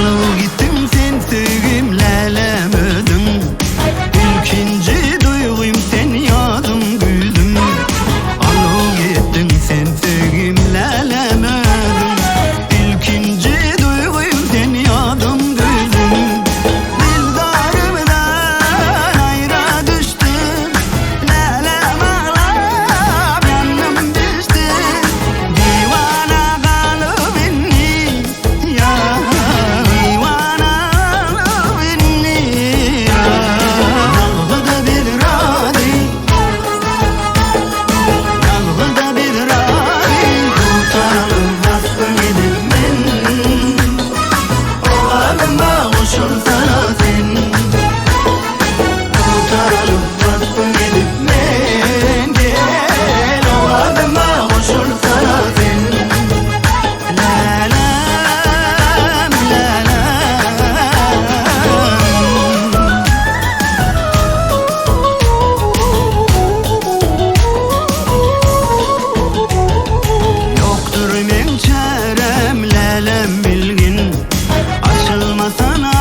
Alıp gittin sen sevgim lelem ödüm. İlkinci duygum sen yadım güldüm. Alıp gittin sen sevgim lelem ödüm. İlkinci duygum sen yadım güldüm. Dildarımdan ayrı düştüm. Lelem ağlap yandım düştüm. Divana kalıp inni ya, divana kalıp inni ya. Yalgıda bir radi, yalgıda bir radi. Kurtaralım baskın gidip men. Oğlanıma koşulsana sen. Kurtaralım baskın gidip men. Gel oğlanıma koşulsana sen. Lalem, yoktur men çarem lelem bilgin. Açılmasana